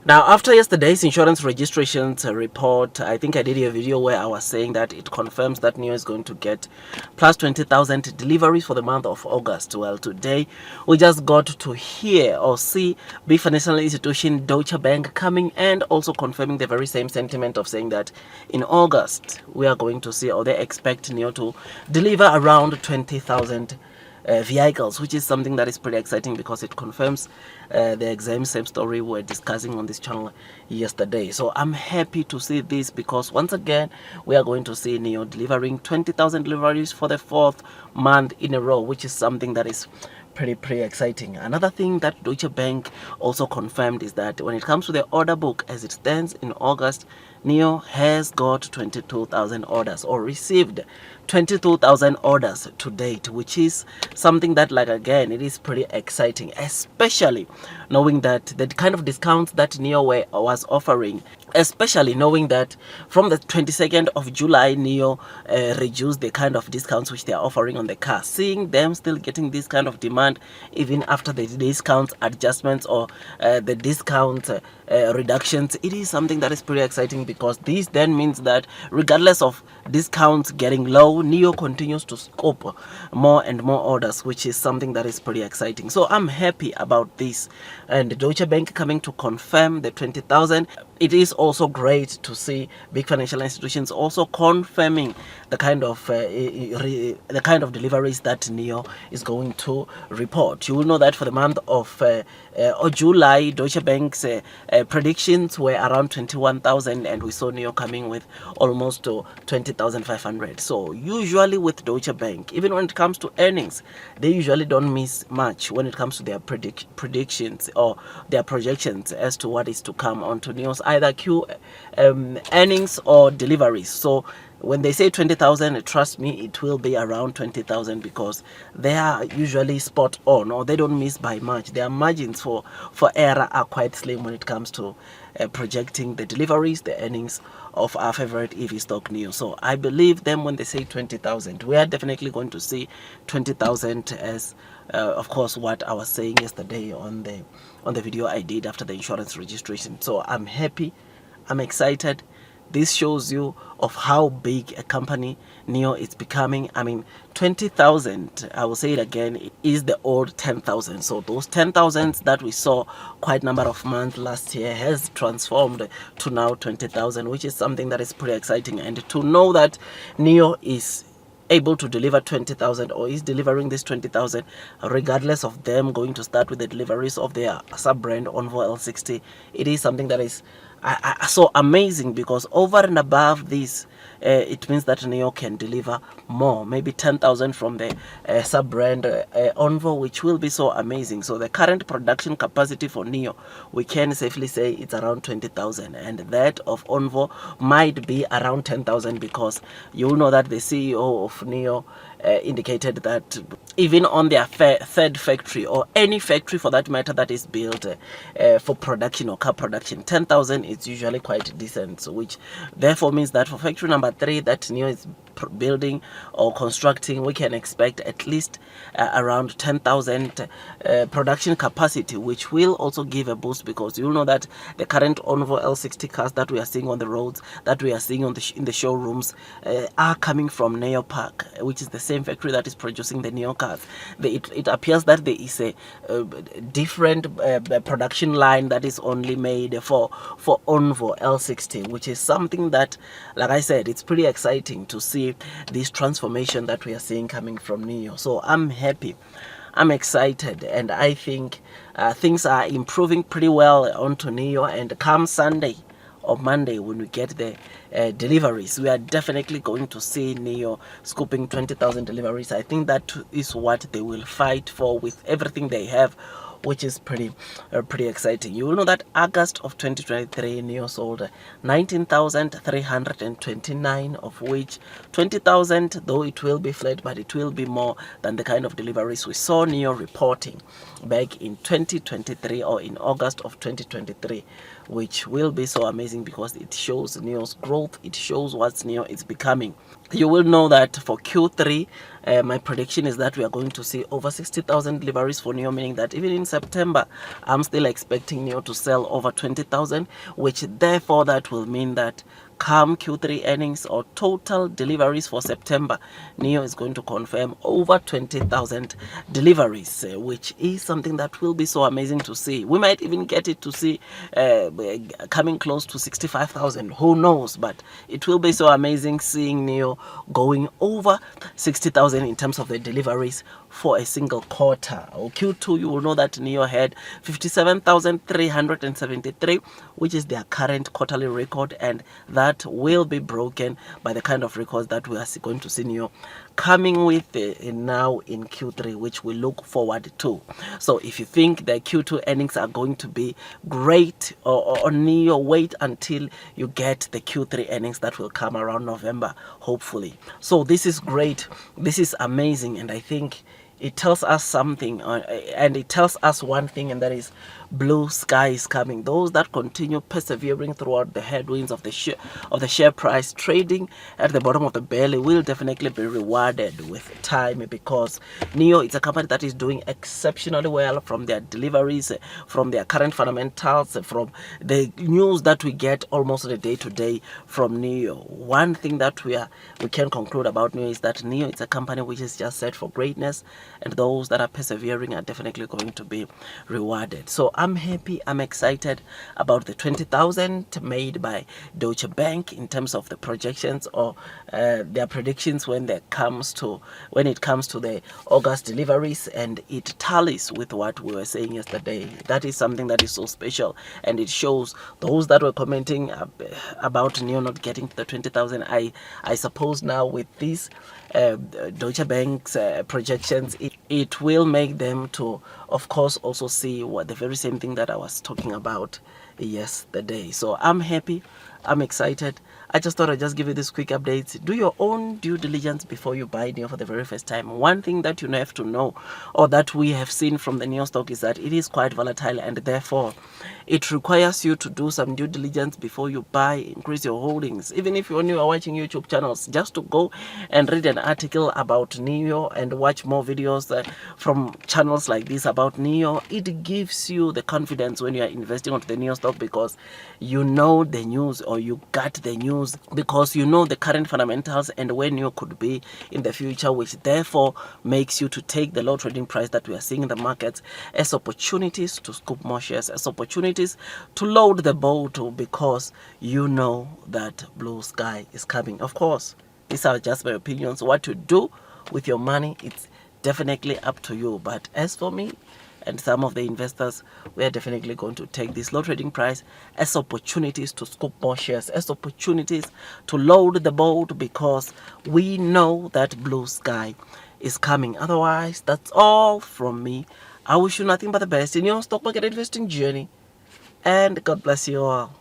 Now, after yesterday's insurance registrations report, I think I did a video where I was saying that it confirms that NIO is going to get plus 20,000 deliveries for the month of August. Well, today we just got to hear or see big financial institution Deutsche Bank coming and also confirming the very same sentiment of saying that in August we are going to see, or they expect NIO to deliver around 20,000 vehicles, which is something that is pretty exciting because it confirms the exact same story we were discussing on this channel yesterday. So I'm happy to see this because once again we are going to see NIO delivering 20,000 deliveries for the fourth month in a row, which is something that is pretty exciting. Another thing that Deutsche Bank also confirmed is that when it comes to the order book as it stands in August, NIO has got 22,000 orders, or received 22,000 orders to date, which is something that, like, again, it is pretty exciting, especially knowing that the kind of discounts that NIO was offering, especially knowing that from the 22nd of July NIO reduced the kind of discounts which they are offering on the car. Seeing them still getting this kind of demand even after the discounts adjustments or the discount reductions, it is something that is pretty exciting because this then means that regardless of discounts getting low, NIO continues to scope more and more orders, which is something that is pretty exciting. So I'm happy about this, and Deutsche Bank coming to confirm the 20,000. It is also great to see big financial institutions also confirming the kind of deliveries that NIO is going to report. You will know that for the month of July, Deutsche Bank's predictions were around 21,000, and we saw NIO coming with almost 20,500. So usually with Deutsche Bank, even when it comes to earnings, they usually don't miss much when it comes to their predictions or their projections as to what is to come onto NIO's either Q earnings or deliveries. So when they say 20,000, trust me, it will be around 20,000 because they are usually spot on, or they don't miss by much. Their margins for error are quite slim when it comes to projecting the deliveries, the earnings of our favorite EV stock NIO. So I believe them when they say 20,000. We are definitely going to see 20,000 as of course what I was saying yesterday on the video I did after the insurance registration. So I'm happy, I'm excited. This shows you of how big a company NIO is becoming. I mean, 20,000, I will say it again, is the old 10,000. So those 10,000s that we saw quite a number of months last year has transformed to now 20,000, which is something that is pretty exciting. And to know that NIO is able to deliver 20,000 or is delivering this 20,000 regardless of them going to start with the deliveries of their sub-brand Onvo L60, it is something that is so amazing because over and above this, it means that NIO can deliver more, maybe 10,000 from the sub-brand Onvo, which will be so amazing. So the current production capacity for NIO, we can safely say it's around 20,000, and that of Onvo might be around 10,000 because you know that the CEO of NIO indicated that even on their third factory, or any factory for that matter that is built for production or car production, 10,000 is usually quite decent. So which therefore means that for factory number 3 that NIO is building or constructing, we can expect at least around 10,000 production capacity, which will also give a boost because you know that the current Onvo L60 cars that we are seeing on the roads, that we are seeing on in the showrooms, are coming from NIO Park, which is the same factory that is producing the NIO cars. It appears that there is a different production line that is only made for Onvo L60, which is something that, like I said, it's pretty exciting to see this transformation that we are seeing coming from NIO. So I'm happy, I'm excited, and I think things are improving pretty well onto NIO. And come Sunday or Monday when we get the deliveries, we are definitely going to see NIO scooping 20,000 deliveries. I think that is what they will fight for with everything they have, which is pretty exciting. You will know that August of 2023 NIO sold 19,329, of which 20,000, though it will be flat, but it will be more than the kind of deliveries we saw NIO reporting back in 2023 or in August of 2023, which will be so amazing because it shows NIO's growth, it shows what NIO is becoming. You will know that for Q3, my prediction is that we are going to see over 60,000 deliveries for NIO, meaning that even inside September, I'm still expecting NEO to sell over 20,000, which therefore that will mean that come Q3 earnings or total deliveries for September, NEO is going to confirm over 20,000 deliveries, which is something that will be so amazing to see. We might even get it to see coming close to 65,000. Who knows? But it will be so amazing seeing NEO going over 60,000 in terms of the deliveries for a single quarter. Or Q2, you will know that NEO had 57,373, which is their current quarterly record, and that will be broken by the kind of records that we are going to see NEO coming with now in Q3, which we look forward to. So if you think the Q2 earnings are going to be great or NEO, wait until you get the Q3 earnings that will come around November, hopefully. So this is great, this is amazing, and I think it tells us something, and it tells us one thing, and that is blue sky is coming. Those that continue persevering throughout the headwinds of the share price trading at the bottom of the belly will definitely be rewarded with time, because NEO is a company that is doing exceptionally well from their deliveries, from their current fundamentals, from the news that we get almost on a day-to-day from NEO. One thing that we can conclude about NEO is that NEO is a company which is just set for greatness, and those that are persevering are definitely going to be rewarded. So I'm happy, I'm excited about the 20,000 made by Deutsche Bank in terms of the projections or their predictions when it comes to the August deliveries, and it tallies with what we were saying yesterday. That is something that is so special, and it shows those that were commenting about NEO not getting to the 20,000. I suppose now with this Deutsche Bank's projections, it will make them to, of course, also see what the very same thing that I was talking about yesterday. So I'm happy, I'm excited. I just thought I'd just give you this quick update. Do your own due diligence before you buy NEO for the very first time. One thing that you have to know, or that we have seen from the NEO stock, is that it is quite volatile, and therefore it requires you to do some due diligence before you buy, increase your holdings. Even if you are watching YouTube channels, just to go and read an article about NEO and watch more videos from channels like this about NEO, it gives you the confidence when you are investing onto the NEO stock, because you know the news, or you got the news because you know the current fundamentals and where NEO could be in the future, which therefore makes you to take the low trading price that we are seeing in the markets as opportunities to scoop more shares, as opportunities to load the boat, because you know that blue sky is coming. Of course, these are just my opinions. What to do with your money, it's definitely up to you. But as for me and some of the investors, we are definitely going to take this low trading price as opportunities to scoop more shares, as opportunities to load the boat, because we know that blue sky is coming. Otherwise, that's all from me. I wish you nothing but the best in your stock market investing journey, and God bless you all.